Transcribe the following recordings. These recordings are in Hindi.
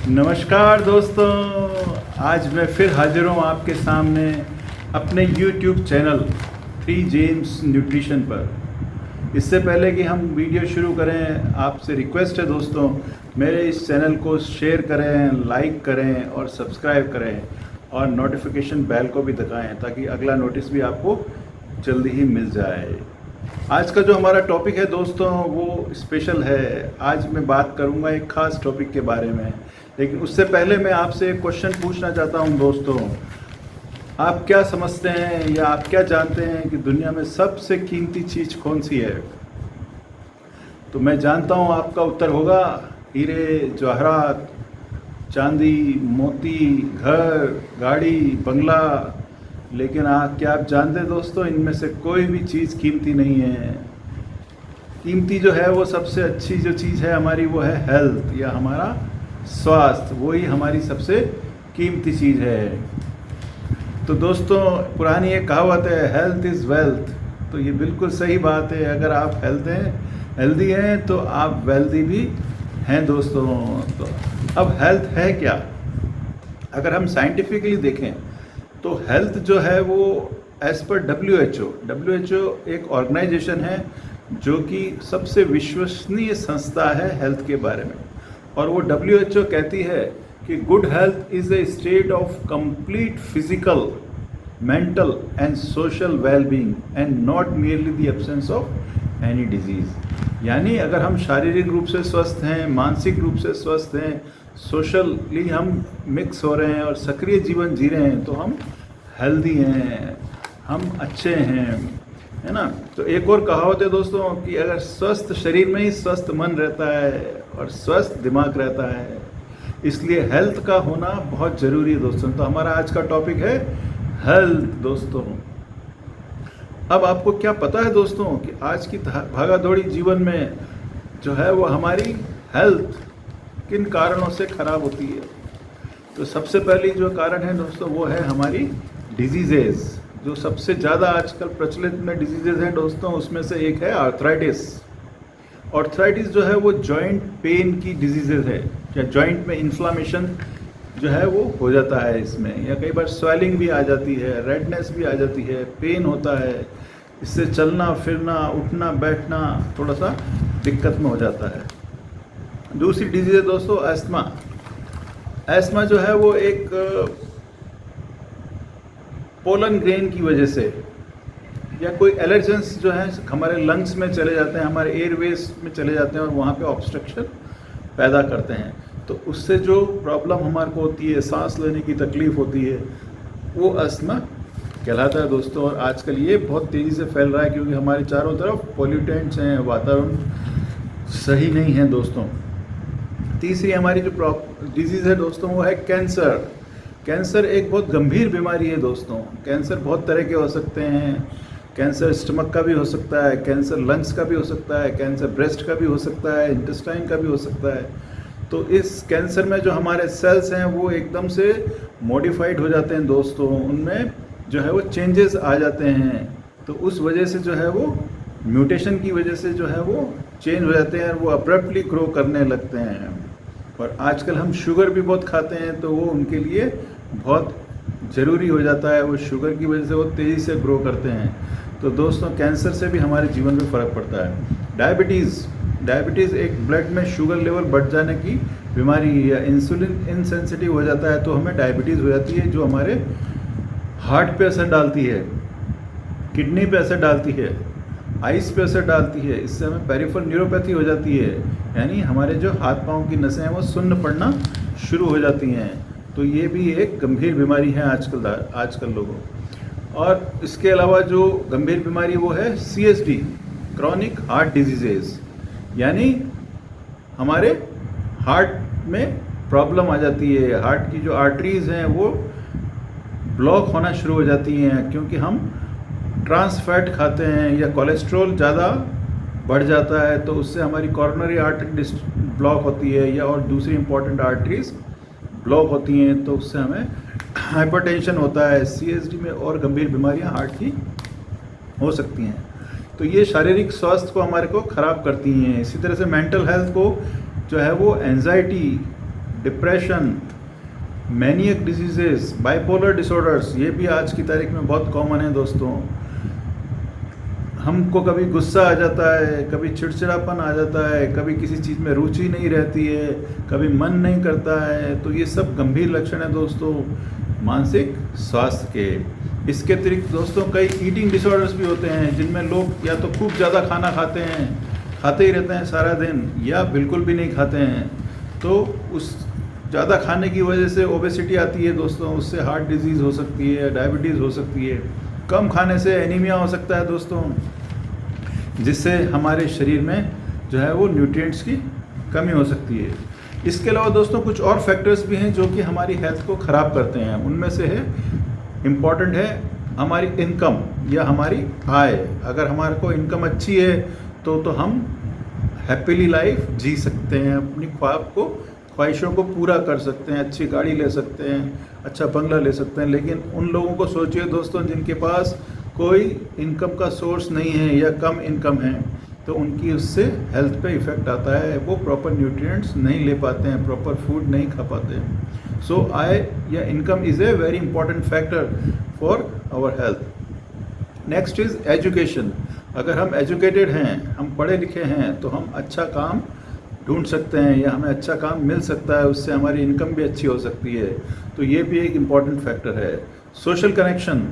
नमस्कार दोस्तों, आज मैं फिर हाजिर हूँ आपके सामने अपने YouTube चैनल 3 जेम्स न्यूट्रिशन पर। इससे पहले कि हम वीडियो शुरू करें, आपसे रिक्वेस्ट है दोस्तों, मेरे इस चैनल को शेयर करें, लाइक करें और सब्सक्राइब करें और नोटिफिकेशन बेल को भी दबाएं ताकि अगला नोटिस भी आपको जल्दी ही मिल जाए। आज का जो हमारा टॉपिक है दोस्तों वो स्पेशल है। आज मैं बात करूंगा एक ख़ास टॉपिक के बारे में, लेकिन उससे पहले मैं आपसे एक क्वेश्चन पूछना चाहता हूं दोस्तों। आप क्या समझते हैं या आप क्या जानते हैं कि दुनिया में सबसे कीमती चीज़ कौन सी है? तो मैं जानता हूं आपका उत्तर होगा हीरे जवाहरात, चांदी, मोती, घर, गाड़ी, बंगला। लेकिन क्या आप जानते हैं दोस्तों, इनमें से कोई भी चीज़ कीमती नहीं है। कीमती जो है वो सबसे अच्छी जो चीज़ है हमारी वो है हेल्थ या हमारा स्वास्थ्य। वही हमारी सबसे कीमती चीज़ है। तो दोस्तों पुरानी एक कहावत है, हेल्थ इज़ वेल्थ। तो ये बिल्कुल सही बात है। अगर आप हेल्दी हैं तो आप वेल्दी भी हैं दोस्तों। तो अब हेल्थ है क्या? अगर हम साइंटिफिकली देखें तो हेल्थ जो है वो एज़ पर WHO एक ऑर्गेनाइजेशन है जो कि सबसे विश्वसनीय संस्था है हेल्थ के बारे में। और वो WHO कहती है कि good health is a state of complete physical, mental and social wellbeing and not merely the absence of any disease. यानी अगर हम शारीरिक रूप से स्वस्थ हैं, मानसिक रूप से स्वस्थ हैं, सोशली हम मिक्स हो रहे हैं और सक्रिय जीवन जी रहे हैं तो हम हेल्दी हैं, हम अच्छे हैं, है ना। तो एक और कहावत है दोस्तों कि अगर स्वस्थ शरीर में ही स्वस्थ मन रहता है और स्वस्थ दिमाग रहता है, इसलिए हेल्थ का होना बहुत ज़रूरी है दोस्तों। तो हमारा आज का टॉपिक है हेल्थ दोस्तों। अब आपको क्या पता है दोस्तों कि आज की भागा दौड़ी जीवन में जो है वो हमारी हेल्थ किन कारणों से ख़राब होती है? तो सबसे पहली जो कारण है दोस्तों वो है हमारी डिजीज़ेज़। जो सबसे ज़्यादा आजकल प्रचलित में डिजीज़ेज़ हैं दोस्तों, उसमें से एक है आर्थराइटिस। आर्थराइटिस जो है वो जॉइंट पेन की डिजीज़ेज़ है, या जॉइंट में इन्फ्लामेशन जो है वो हो जाता है इसमें, या कई बार स्वेलिंग भी आ जाती है, रेडनेस भी आ जाती है, पेन होता है। इससे चलना फिरना, उठना बैठना थोड़ा सा दिक्कत में हो जाता है। दूसरी डिजीज़ है दोस्तों एस्थमा। एस्थमा जो है वो एक पोलन ग्रेन की वजह से या कोई एलर्जेंस जो है हमारे लंग्स में चले जाते हैं, हमारे एयरवेज में चले जाते हैं और वहाँ पे ऑब्स्ट्रक्शन पैदा करते हैं। तो उससे जो प्रॉब्लम हमारे को होती है, सांस लेने की तकलीफ़ होती है, वो अस्थमा कहलाता है दोस्तों। और आजकल ये बहुत तेज़ी से फैल रहा है क्योंकि हमारे चारों तरफ पोल्यूटेंट्स हैं, वातावरण सही नहीं है दोस्तों। तीसरी हमारी जो डिजीज़ है दोस्तों वो है कैंसर। कैंसर एक बहुत गंभीर बीमारी है दोस्तों। कैंसर बहुत तरह के हो सकते हैं। कैंसर स्टमक का भी हो सकता है, कैंसर लंग्स का भी हो सकता है, कैंसर ब्रेस्ट का भी हो सकता है, इंटेस्टाइन का भी हो सकता है। तो इस कैंसर में जो हमारे सेल्स हैं वो एकदम से मॉडिफाइड हो जाते हैं दोस्तों, उनमें जो है वो चेंजेस आ जाते हैं। तो उस वजह से जो है वो म्यूटेशन की वजह से जो है वो चेंज हो जाते हैं और वो अब्रप्टली ग्रो करने लगते हैं। और आजकल हम शुगर भी बहुत खाते हैं तो वो उनके लिए बहुत ज़रूरी हो जाता है। वो शुगर की वजह से वो तेज़ी से ग्रो करते हैं। तो दोस्तों कैंसर से भी हमारे जीवन में फ़र्क पड़ता है। डायबिटीज़ एक ब्लड में शुगर लेवल बढ़ जाने की बीमारी या इंसुलिन इनसेंसिटिव हो जाता है तो हमें डायबिटीज़ हो जाती है, जो हमारे हार्ट पे असर डालती है, किडनी पे असर डालती है, आइस पे असर डालती है। इससे हमें पेरिफेरल न्यूरोपैथी हो जाती है, यानी हमारे जो हाथ पाँव की नसें हैं वो सुन्न पड़ना शुरू हो जाती हैं। तो ये भी एक गंभीर बीमारी है आजकल लोगों। और इसके अलावा जो गंभीर बीमारी वो है CHD, क्रॉनिक हार्ट डिजीज़ेज़, यानी हमारे हार्ट में प्रॉब्लम आ जाती है। हार्ट की जो आर्टरीज़ हैं वो ब्लॉक होना शुरू हो जाती हैं क्योंकि हम ट्रांस फैट खाते हैं या कोलेस्ट्रॉल ज़्यादा बढ़ जाता है, तो उससे हमारी कॉर्नरी आर्टरी ब्लॉक होती है या और दूसरी इंपॉर्टेंट आर्टरीज ब्लॉक होती हैं, तो उससे हमें हाइपरटेंशन होता है। CHD में और गंभीर बीमारियां हार्ट की हो सकती हैं। तो ये शारीरिक स्वास्थ्य को हमारे को ख़राब करती हैं। इसी तरह से मेंटल हेल्थ को जो है वो anxiety, depression, maniac diseases, bipolar disorders, ये भी आज की तारीख में बहुत कॉमन है दोस्तों। हमको कभी गुस्सा आ जाता है, कभी चिड़चिड़ापन आ जाता है, कभी किसी चीज़ में रुचि नहीं रहती है, कभी मन नहीं करता है, तो ये सब गंभीर लक्षण है दोस्तों मानसिक स्वास्थ्य के। इसके अतिरिक्त दोस्तों कई ईटिंग डिसऑर्डर्स भी होते हैं, जिनमें लोग या तो खूब ज़्यादा खाना खाते हैं, खाते ही रहते हैं सारा दिन, या बिल्कुल भी नहीं खाते हैं। तो उस ज़्यादा खाने की वजह से ओबेसिटी आती है दोस्तों, उससे हार्ट डिजीज़ हो सकती है, डायबिटीज़ हो सकती है। कम खाने से एनीमिया हो सकता है दोस्तों, जिससे हमारे शरीर में जो है वो न्यूट्रिएंट्स की कमी हो सकती है। इसके अलावा दोस्तों कुछ और फैक्टर्स भी हैं जो कि हमारी हेल्थ को ख़राब करते हैं। उनमें से है इम्पॉर्टेंट है हमारी इनकम या हमारी आय। अगर हमारे को इनकम अच्छी है तो हम हैप्पीली लाइफ जी सकते हैं, अपनी ख्वाहिशों को पूरा कर सकते हैं, अच्छी गाड़ी ले सकते हैं, अच्छा बंगला ले सकते हैं। लेकिन उन लोगों को सोचिए दोस्तों जिनके पास कोई इनकम का सोर्स नहीं है या कम इनकम है, तो उनकी उससे हेल्थ पे इफ़ेक्ट आता है। वो प्रॉपर न्यूट्रिएंट्स नहीं ले पाते हैं, प्रॉपर फूड नहीं खा पाते हैं। सो आय या income is a very important factor for our health. Next is education. अगर हम एजुकेटेड हैं, हम पढ़े लिखे हैं, तो हम अच्छा काम ढूंढ सकते हैं या हमें अच्छा काम मिल सकता है, उससे हमारी इनकम भी अच्छी हो सकती है। तो ये भी एक इम्पॉर्टेंट फैक्टर है। सोशल कनेक्शन,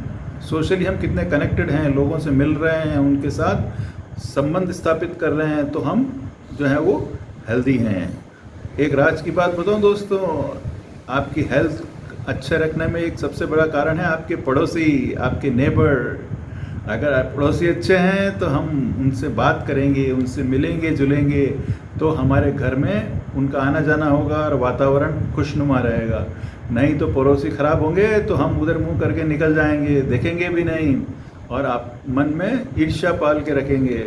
सोशली हम कितने कनेक्टेड हैं, लोगों से मिल रहे हैं, उनके साथ संबंध स्थापित कर रहे हैं, तो हम जो है वो हेल्दी हैं। एक राज की बात बताऊं दोस्तों, आपकी हेल्थ अच्छे रखने में एक सबसे बड़ा कारण है आपके पड़ोसी, आपके नेबर। अगर आप पड़ोसी अच्छे हैं तो हम उनसे बात करेंगे, उनसे मिलेंगे जुलेंगे, तो हमारे घर में उनका आना जाना होगा और वातावरण खुशनुमा रहेगा। नहीं तो पड़ोसी ख़राब होंगे तो हम उधर मुंह करके निकल जाएंगे, देखेंगे भी नहीं, और आप मन में ईर्ष्या पाल के रखेंगे,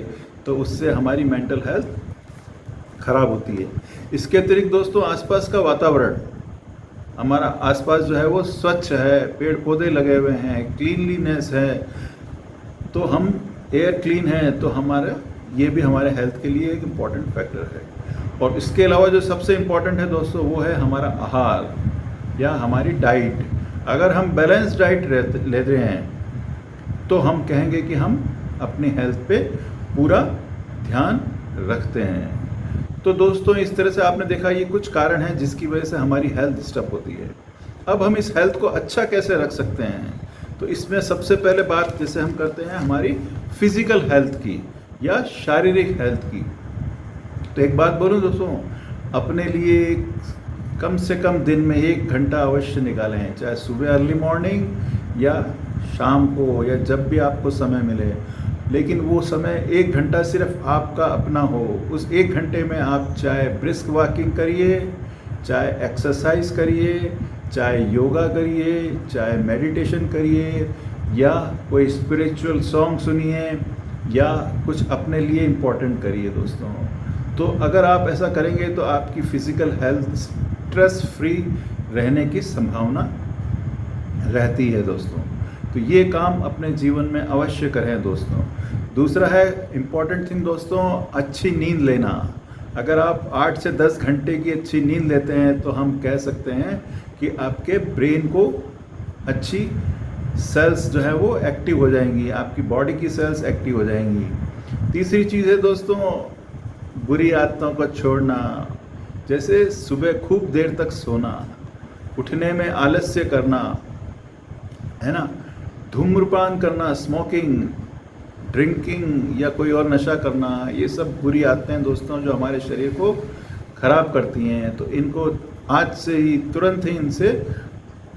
तो उससे हमारी मेंटल हेल्थ ख़राब होती है। इसके अतिरिक्त दोस्तों आसपास का वातावरण, हमारा आसपास जो है वो स्वच्छ है, पेड़ पौधे लगे हुए हैं, क्लीनलीनेस है, तो हम एयर क्लीन है, तो हमारा ये भी हमारे हेल्थ के लिए एक इम्पॉर्टेंट फैक्टर है। और इसके अलावा जो सबसे इम्पॉर्टेंट है दोस्तों वो है हमारा आहार या हमारी डाइट। अगर हम बैलेंस डाइट ले रहे हैं तो हम कहेंगे कि हम अपनी हेल्थ पे पूरा ध्यान रखते हैं। तो दोस्तों इस तरह से आपने देखा ये कुछ कारण हैं जिसकी वजह से हमारी हेल्थ डिस्टर्ब होती है। अब हम इस हेल्थ को अच्छा कैसे रख सकते हैं, तो इसमें सबसे पहले बात जैसे हम करते हैं हमारी फिजिकल हेल्थ की या शारीरिक हेल्थ की। तो एक बात बोलूं दोस्तों, अपने लिए कम से कम दिन में 1 घंटा अवश्य निकालें, चाहे सुबह अर्ली मॉर्निंग या शाम को या जब भी आपको समय मिले। लेकिन वो समय 1 घंटा सिर्फ आपका अपना हो। उस 1 घंटे में आप चाहे ब्रिस्क वॉकिंग करिए, चाहे एक्सरसाइज करिए, चाहे योगा करिए, चाहे मेडिटेशन करिए, या कोई स्पिरिचुअल सॉन्ग सुनिए, या कुछ अपने लिए इम्पोर्टेंट करिए दोस्तों। तो अगर आप ऐसा करेंगे तो आपकी फ़िज़िकल हेल्थ स्ट्रेस फ्री रहने की संभावना रहती है दोस्तों। तो ये काम अपने जीवन में अवश्य करें दोस्तों। दूसरा है इम्पॉर्टेंट थिंग दोस्तों, अच्छी नींद लेना। अगर आप 8 से 10 घंटे की अच्छी नींद लेते हैं तो हम कह सकते हैं कि आपके ब्रेन को अच्छी सेल्स जो है वो एक्टिव हो जाएंगी, आपकी बॉडी की सेल्स एक्टिव हो जाएंगी। तीसरी चीज़ है दोस्तों बुरी आदतों को छोड़ना, जैसे सुबह खूब देर तक सोना, उठने में आलस्य करना, है ना, धूम्रपान करना, स्मोकिंग, ड्रिंकिंग या कोई और नशा करना, ये सब बुरी आदतें हैं दोस्तों जो हमारे शरीर को ख़राब करती हैं। तो इनको आज से ही तुरंत ही इनसे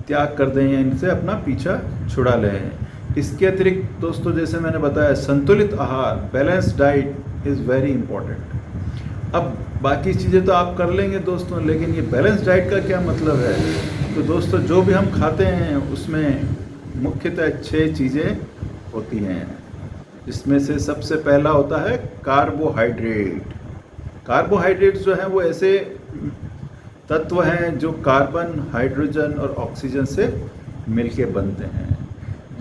त्याग कर दें या इनसे अपना पीछा छुड़ा लें। इसके अतिरिक्त दोस्तों जैसे मैंने बताया संतुलित आहार, balance diet is very important. अब बाकी चीज़ें तो आप कर लेंगे दोस्तों, लेकिन ये बैलेंस डाइट का क्या मतलब है? तो दोस्तों जो भी हम खाते हैं उसमें मुख्यतः 6 चीज़ें होती हैं। इसमें से सबसे पहला होता है कार्बोहाइड्रेट। कार्बोहाइड्रेट्स जो हैं वो ऐसे तत्व हैं जो कार्बन, हाइड्रोजन और ऑक्सीजन से मिलके बनते हैं।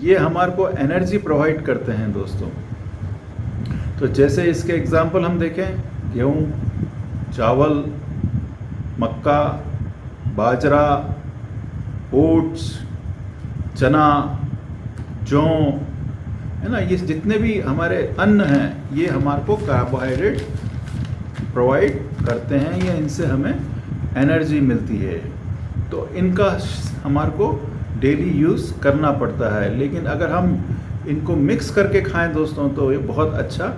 ये हमारे को एनर्जी प्रोवाइड करते हैं दोस्तों। तो जैसे इसके एग्जाम्पल हम देखें, गेहूँ, चावल, मक्का, बाजरा, ओट्स, चना, जौ, है ना, ये जितने भी हमारे अन्न हैं ये हमारे को कार्बोहाइड्रेट प्रोवाइड करते हैं, या इनसे हमें एनर्जी मिलती है। तो इनका हमारे को डेली यूज़ करना पड़ता है। लेकिन अगर हम इनको मिक्स करके खाएं दोस्तों तो ये बहुत अच्छा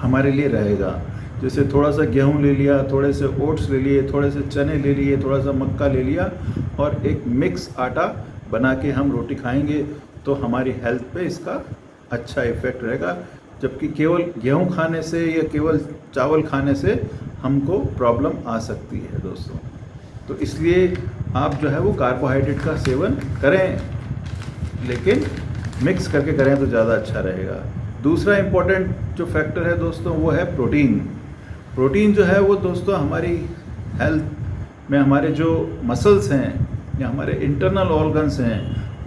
हमारे लिए रहेगा। जैसे थोड़ा सा गेहूं ले लिया, थोड़े से ओट्स ले लिए, थोड़े से चने ले लिए, थोड़ा सा मक्का ले लिया और एक मिक्स आटा बना के हम रोटी खाएंगे तो हमारी हेल्थ पे इसका अच्छा इफ़ेक्ट रहेगा। जबकि केवल गेहूं खाने से या केवल चावल खाने से हमको प्रॉब्लम आ सकती है दोस्तों। तो इसलिए आप जो है वो कार्बोहाइड्रेट का सेवन करें, लेकिन मिक्स करके करें तो ज़्यादा अच्छा रहेगा। दूसरा इम्पोर्टेंट जो फैक्टर है दोस्तों वो है प्रोटीन। प्रोटीन जो है वो दोस्तों हमारी हेल्थ में, हमारे जो मसल्स हैं या हमारे इंटरनल ऑर्गन्स हैं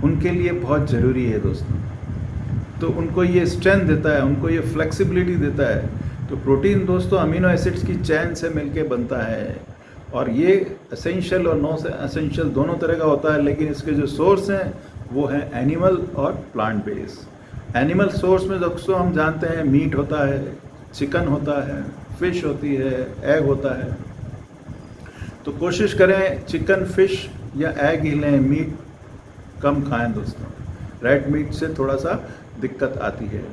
उनके लिए बहुत ज़रूरी है दोस्तों। तो उनको ये स्ट्रेंथ देता है, उनको ये फ्लेक्सिबिलिटी देता है। तो प्रोटीन दोस्तों अमीनो एसिड्स की चैन से मिलके बनता है और ये एसेंशियल और नॉन एसेंशियल दोनों तरह का होता है। लेकिन इसके जो सोर्स हैं वो हैं एनिमल और प्लांट बेस्ड। एनिमल सोर्स में दोस्तों हम जानते हैं मीट होता है, चिकन होता है, फिश होती है, एग होता है। तो कोशिश करें चिकन, फिश या एग ही लें, मीट कम खाएं दोस्तों। रेड मीट से थोड़ा सा दिक्कत आती है।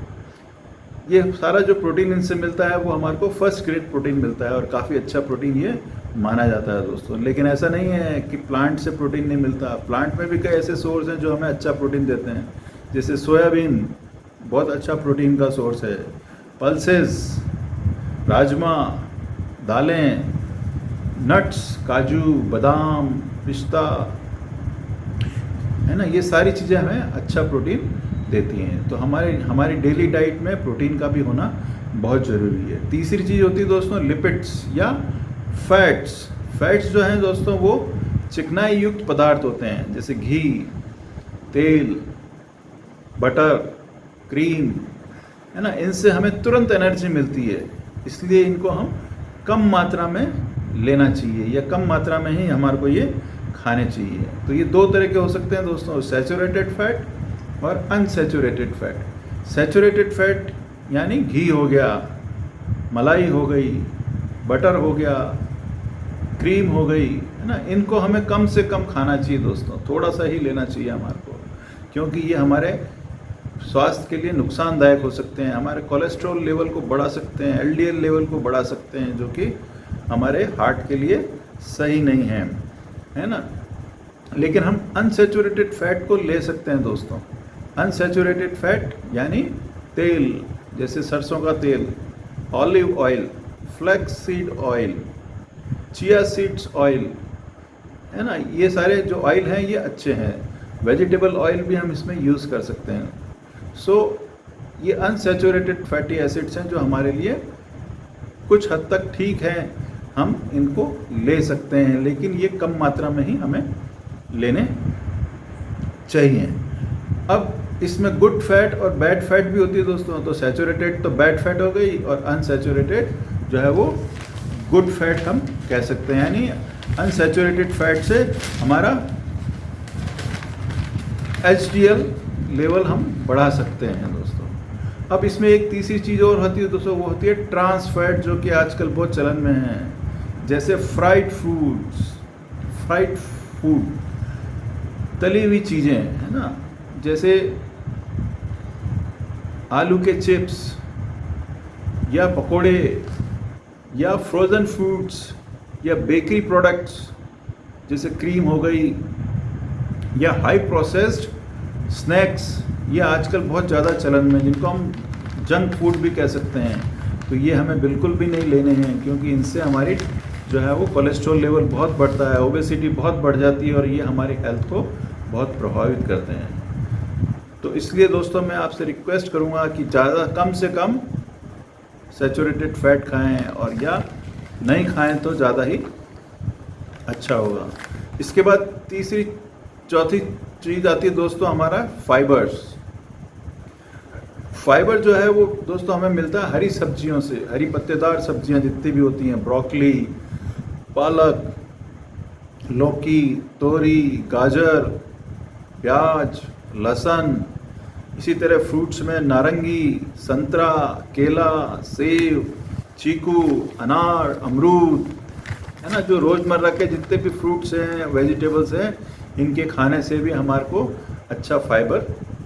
ये सारा जो प्रोटीन इनसे मिलता है वो हमारे को फर्स्ट ग्रेड प्रोटीन मिलता है और काफ़ी अच्छा प्रोटीन ये माना जाता है दोस्तों। लेकिन ऐसा नहीं है कि प्लांट से प्रोटीन नहीं मिलता। प्लांट में भी कई ऐसे सोर्स हैं जो हमें अच्छा प्रोटीन देते हैं। जैसे सोयाबीन बहुत अच्छा प्रोटीन का सोर्स है, पल्सेस, राजमा, दालें, नट्स, काजू, बादाम, पिस्ता, है ना, ये सारी चीज़ें हमें अच्छा प्रोटीन देती हैं। तो हमारी डेली डाइट में प्रोटीन का भी होना बहुत ज़रूरी है। तीसरी चीज़ होती है दोस्तों लिपिड्स या फैट्स। फैट्स जो हैं दोस्तों वो चिकनाई युक्त पदार्थ होते हैं, जैसे घी, तेल, बटर, क्रीम, है ना, इनसे हमें तुरंत एनर्जी मिलती है। इसलिए इनको हम कम मात्रा में लेना चाहिए या कम मात्रा में ही हमारे को ये खाने चाहिए। तो ये दो तरह के हो सकते हैं दोस्तों, सैचुरेटेड फैट और अनसैचुरेटेड फैट। सैचुरेटेड फैट यानी घी हो गया, मलाई हो गई, बटर हो गया, क्रीम हो गई, है ना, इनको हमें कम से कम खाना चाहिए दोस्तों। थोड़ा सा ही लेना चाहिए हमारे को, क्योंकि ये हमारे स्वास्थ्य के लिए नुकसानदायक हो सकते हैं। हमारे कोलेस्ट्रॉल लेवल को बढ़ा सकते हैं, एलडीएल लेवल को बढ़ा सकते हैं, जो कि हमारे हार्ट के लिए सही नहीं है ना। लेकिन हम अनसैचुरेटेड फैट को ले सकते हैं दोस्तों। अनसैचुरेटेड फैट यानी तेल, जैसे सरसों का तेल, olive oil, flax seed oil, chia seeds oil, है ना, ये सारे जो ऑयल हैं ये अच्छे हैं। वेजिटेबल ऑयल भी हम इसमें यूज़ कर सकते हैं। सो ये अनसैचुरेटेड फैटी एसिड्स हैं जो हमारे लिए कुछ हद तक ठीक है, हम इनको ले सकते हैं, लेकिन ये कम मात्रा में ही हमें लेने चाहिए। अब इसमें गुड फैट और बैड फैट भी होती है दोस्तों। तो सैचुरेटेड तो बैड फैट हो गई और अनसैचुरेटेड जो है वो गुड फैट हम कह सकते हैं। यानी अनसैचुरेटेड फैट से हमारा HDL लेवल हम बढ़ा सकते हैं दोस्तों। अब इसमें एक तीसरी चीज़ और होती है दोस्तों, वो होती है ट्रांस फैट, जो कि आजकल बहुत चलन में है। जैसे फ्राइड फूड, तली हुई चीज़ें, है ना, जैसे आलू के चिप्स या पकोड़े या फ्रोज़न फूड्स या बेकरी प्रोडक्ट्स जैसे क्रीम हो गई या हाई प्रोसेस्ड स्नैक्स, ये आजकल बहुत ज़्यादा चलन में, जिनको हम जंक फूड भी कह सकते हैं। तो ये हमें बिल्कुल भी नहीं लेने हैं, क्योंकि इनसे हमारी जो है वो कोलेस्ट्रॉल लेवल बहुत बढ़ता है, ओबेसिटी बहुत बढ़ जाती है और ये हमारी हेल्थ को बहुत प्रभावित करते हैं। तो इसलिए दोस्तों मैं आपसे रिक्वेस्ट करूँगा कि ज़्यादा कम से कम सैचुरेटेड फैट खाएं, और या नहीं खाएं तो ज़्यादा ही अच्छा होगा। इसके बाद तीसरी चौथी चीज़ आती है दोस्तों हमारा फाइबर्स। फाइबर जो है वो दोस्तों हमें मिलता है हरी सब्जियों से। हरी पत्तेदार सब्जियां जितनी भी होती हैं, ब्रोकली, पालक, लौकी, तोरी, गाजर, प्याज, लहसुन, इसी तरह फ्रूट्स में नारंगी, संतरा, केला, सेब, चीकू, अनार, अमरूद, है ना। जो रोज़मर्रा के जितने भी फ्रूट्स हैं, वेजिटेबल्स हैं, इनके खाने से भी हमारे को अच्छा फाइबर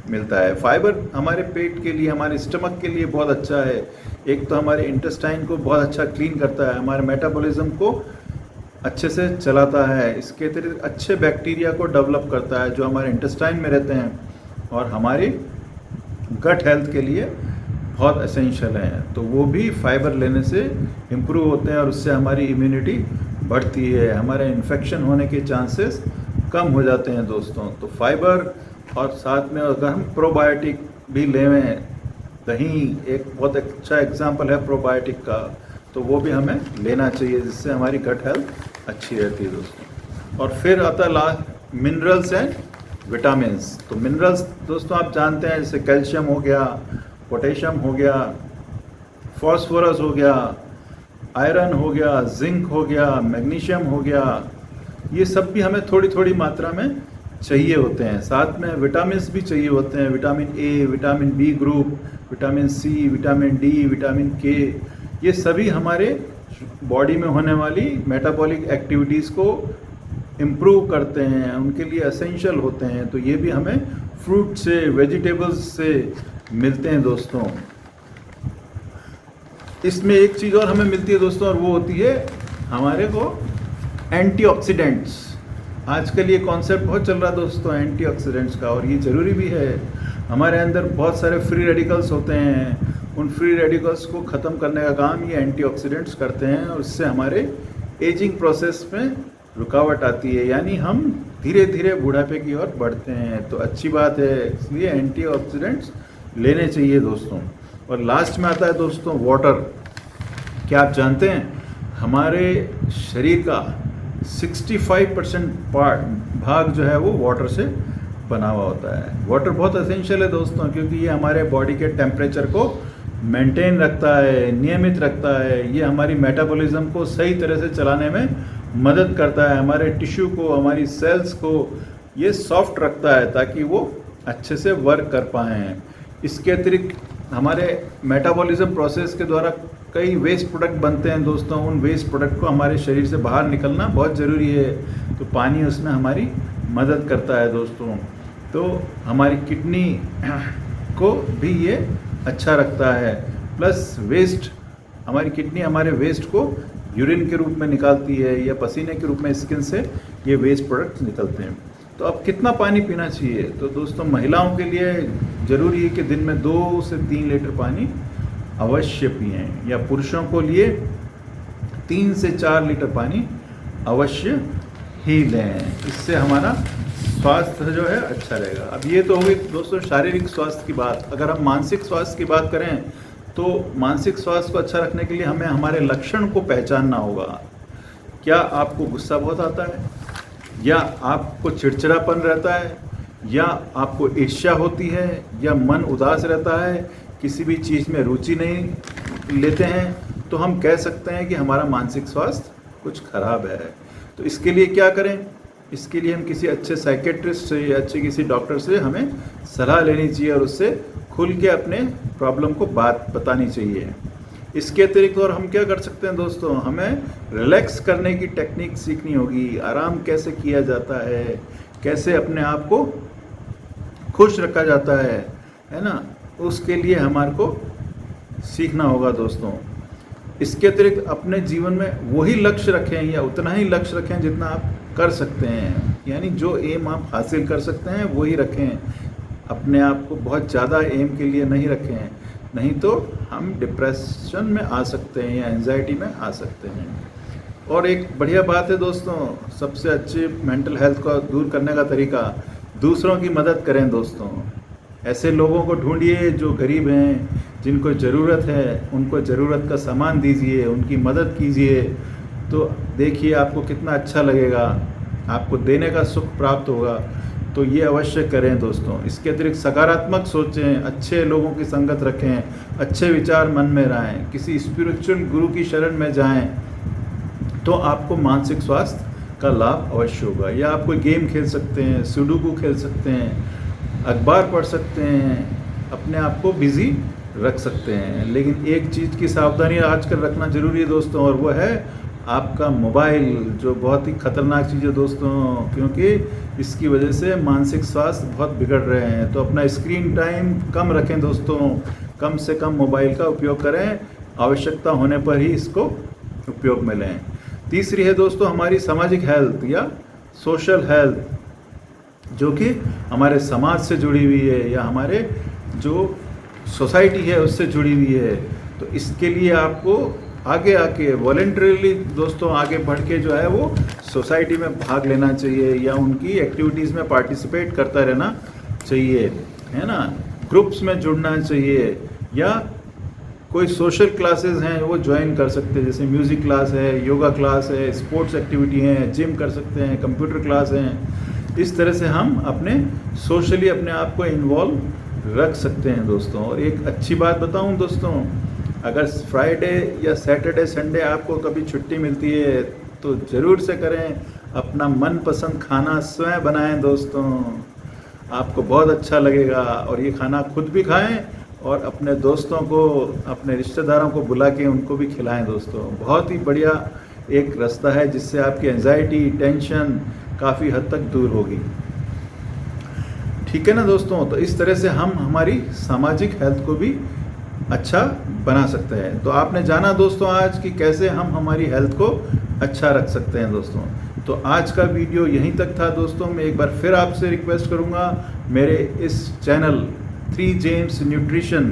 मिलता है। फाइबर हमारे पेट के लिए, हमारे स्टमक के लिए बहुत अच्छा है। एक तो हमारे इंटेस्टाइन को बहुत अच्छा क्लीन करता है, हमारे मेटाबॉलिज्म को अच्छे से चलाता है। इसके अतिरिक्त अच्छे बैक्टीरिया को डेवलप करता है जो हमारे इंटेस्टाइन में रहते हैं और हमारी गट हेल्थ के लिए बहुत एसेंशियल हैं। तो वो भी फाइबर लेने से इम्प्रूव होते हैं और उससे हमारी इम्यूनिटी बढ़ती है, हमारे इन्फेक्शन होने के चांसेस कम हो जाते हैं दोस्तों। तो फाइबर और साथ में अगर हम प्रोबायोटिक भी लेवें, दही एक बहुत अच्छा एग्जाम्पल है प्रोबायोटिक का, तो वो भी हमें लेना चाहिए जिससे हमारी गट हेल्थ अच्छी रहती है दोस्तों। और फिर आता है लास्ट मिनरल्स एंड विटामिन्स। तो मिनरल्स दोस्तों आप जानते हैं, जैसे कैल्शियम हो गया, पोटेशियम हो गया, फॉस्फोरस हो गया, आयरन हो गया, जिंक हो गया, मैग्नीशियम हो गया, ये सब भी हमें थोड़ी थोड़ी मात्रा में चाहिए होते हैं। साथ में विटामिन्स भी चाहिए होते हैं, vitamin A, vitamin B group, vitamin C, vitamin D, vitamin K, ये सभी हमारे बॉडी में होने वाली मेटाबॉलिक एक्टिविटीज़ को इम्प्रूव करते हैं, उनके लिए एसेंशियल होते हैं। तो ये भी हमें फ्रूट से, वेजिटेबल्स से मिलते हैं दोस्तों। इसमें एक चीज़ और हमें मिलती है दोस्तों, और वो होती है हमारे को एंटीऑक्सीडेंट्स। आजकल ये कॉन्सेप्ट बहुत चल रहा है दोस्तों एंटीऑक्सीडेंट्स का, और ये ज़रूरी भी है। हमारे अंदर बहुत सारे फ्री रेडिकल्स होते हैं, उन फ्री रेडिकल्स को ख़त्म करने का काम ये एंटीऑक्सीडेंट्स करते हैं, और इससे हमारे एजिंग प्रोसेस में रुकावट आती है, यानी हम धीरे धीरे बुढ़ापे की ओर बढ़ते हैं। तो अच्छी बात है, इसलिए एंटीऑक्सीडेंट्स लेने चाहिए दोस्तों। और लास्ट में आता है दोस्तों वाटर। क्या आप जानते हैं हमारे शरीर का 65% भाग जो है वो वाटर से बना हुआ होता है। वाटर बहुत एसेंशियल है दोस्तों, क्योंकि ये हमारे बॉडी के टेम्परेचर को मेंटेन रखता है, नियमित रखता है। ये हमारी मेटाबॉलिज्म को सही तरह से चलाने में मदद करता है, हमारे टिश्यू को, हमारी सेल्स को ये सॉफ्ट रखता है ताकि वो अच्छे से वर्क कर पाएँ। इसके अतिरिक्त हमारे मेटाबॉलिज्म प्रोसेस के द्वारा कई वेस्ट प्रोडक्ट बनते हैं दोस्तों। उन वेस्ट प्रोडक्ट को हमारे शरीर से बाहर निकलना बहुत ज़रूरी है, तो पानी उसमें हमारी मदद करता है दोस्तों। तो हमारी किडनी को भी ये अच्छा रखता है। प्लस वेस्ट, हमारी किडनी हमारे वेस्ट को यूरिन के रूप में निकालती है या पसीने के रूप में स्किन से ये वेस्ट प्रोडक्ट्स निकलते हैं। तो अब कितना पानी पीना चाहिए? तो दोस्तों महिलाओं के लिए ज़रूरी है कि दिन में 2 से 3 लीटर पानी अवश्य पिएं, या पुरुषों को लिए 3 से 4 लीटर पानी अवश्य ही लें। इससे हमारा स्वास्थ्य जो है अच्छा रहेगा। अब ये तो हो गई दोस्तों शारीरिक स्वास्थ्य की बात। अगर हम मानसिक स्वास्थ्य की बात करें तो मानसिक स्वास्थ्य को अच्छा रखने के लिए हमें हमारे लक्षण को पहचानना होगा। क्या आपको गुस्सा बहुत आता है, या आपको चिड़चिड़ापन रहता है, या आपको ईर्ष्या होती है, या मन उदास रहता है, किसी भी चीज़ में रुचि नहीं लेते हैं, तो हम कह सकते हैं कि हमारा मानसिक स्वास्थ्य कुछ खराब है। तो इसके लिए क्या करें? इसके लिए हम किसी अच्छे साइकेट्रिस्ट से या अच्छे किसी डॉक्टर से हमें सलाह लेनी चाहिए और उससे खुल के अपने प्रॉब्लम को बात बतानी चाहिए। इसके अतिरिक्त और हम क्या कर सकते हैं दोस्तों, हमें रिलैक्स करने की टेक्निक सीखनी होगी। आराम कैसे किया जाता है, कैसे अपने आप को खुश रखा जाता है ना, उसके लिए हमारे को सीखना होगा दोस्तों। इसके अतिरिक्त अपने जीवन में वही लक्ष्य रखें या उतना ही लक्ष्य रखें जितना आप कर सकते हैं, यानी जो एम आप हासिल कर सकते हैं वही रखें। अपने आप को बहुत ज़्यादा एम के लिए नहीं रखें, नहीं तो हम डिप्रेशन में आ सकते हैं या एंजाइटी में आ सकते हैं। और एक बढ़िया बात है दोस्तों, सबसे अच्छी मेंटल हेल्थ को दूर करने का तरीका, दूसरों की मदद करें दोस्तों। ऐसे लोगों को ढूंढिए जो गरीब हैं, जिनको ज़रूरत है, उनको ज़रूरत का सामान दीजिए, उनकी मदद कीजिए। तो देखिए आपको कितना अच्छा लगेगा, आपको देने का सुख प्राप्त होगा। तो ये अवश्य करें दोस्तों। इसके अतिरिक्त सकारात्मक सोचें, अच्छे लोगों की संगत रखें, अच्छे विचार मन में रहें, किसी स्पिरिचुअल गुरु की शरण में जाएं, तो आपको मानसिक स्वास्थ्य का लाभ अवश्य होगा। या आप कोई गेम खेल सकते हैं, सुडोकू खेल सकते हैं, अखबार पढ़ सकते हैं, अपने आप को बिज़ी रख सकते हैं। लेकिन एक चीज़ की सावधानी आजकल रखना ज़रूरी है दोस्तों, और वो है आपका मोबाइल, जो बहुत ही ख़तरनाक चीज़ है दोस्तों, क्योंकि इसकी वजह से मानसिक स्वास्थ्य बहुत बिगड़ रहे हैं। तो अपना स्क्रीन टाइम कम रखें दोस्तों, कम से कम मोबाइल का उपयोग करें, आवश्यकता होने पर ही इसको उपयोग में लें। तीसरी है दोस्तों हमारी सामाजिक हेल्थ या सोशल हेल्थ, जो कि हमारे समाज से जुड़ी हुई है या हमारे जो सोसाइटी है उससे जुड़ी हुई है। तो इसके लिए आपको आगे आके वॉलंटरीली दोस्तों आगे बढ़ के जो है वो सोसाइटी में भाग लेना चाहिए या उनकी एक्टिविटीज़ में पार्टिसिपेट करता रहना चाहिए, है ना। ग्रुप्स में जुड़ना चाहिए या कोई सोशल क्लासेस हैं वो ज्वाइन कर सकते हैं, जैसे म्यूज़िक क्लास है, योगा क्लास है, स्पोर्ट्स एक्टिविटी हैं, जिम कर सकते हैं, कंप्यूटर क्लास हैं। इस तरह से हम अपने सोशली अपने आप को इन्वॉल्व रख सकते हैं दोस्तों। और एक अच्छी बात बताऊं दोस्तों, अगर फ्राइडे या सैटरडे संडे आपको कभी छुट्टी मिलती है तो ज़रूर से करें, अपना मनपसंद खाना स्वयं बनाएं दोस्तों, आपको बहुत अच्छा लगेगा। और ये खाना खुद भी खाएं और अपने दोस्तों को, अपने रिश्तेदारों को बुला के उनको भी खिलाएं दोस्तों। बहुत ही बढ़िया एक रास्ता है जिससे आपकी एंजाइटी, टेंशन काफ़ी हद तक दूर होगी। ठीक है ना दोस्तों। तो इस तरह से हम हमारी सामाजिक हेल्थ को भी अच्छा बना सकते हैं। तो आपने जाना दोस्तों आज कि कैसे हम हमारी हेल्थ को अच्छा रख सकते हैं दोस्तों। तो आज का वीडियो यहीं तक था दोस्तों। मैं एक बार फिर आपसे रिक्वेस्ट करूंगा, मेरे इस चैनल 3 जेम्स न्यूट्रिशन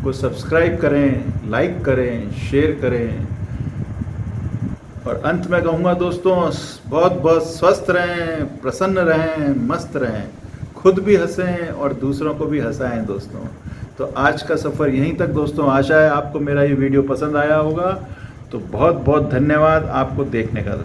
को सब्सक्राइब करें, लाइक करें, शेयर करें। और अंत में कहूँगा दोस्तों, बहुत बहुत स्वस्थ रहें, प्रसन्न रहें, मस्त रहें, खुद भी हंसें और दूसरों को भी हंसाएं दोस्तों। तो आज का सफ़र यहीं तक दोस्तों। आशा है आपको मेरा ये वीडियो पसंद आया होगा। तो बहुत बहुत धन्यवाद आपको देखने का।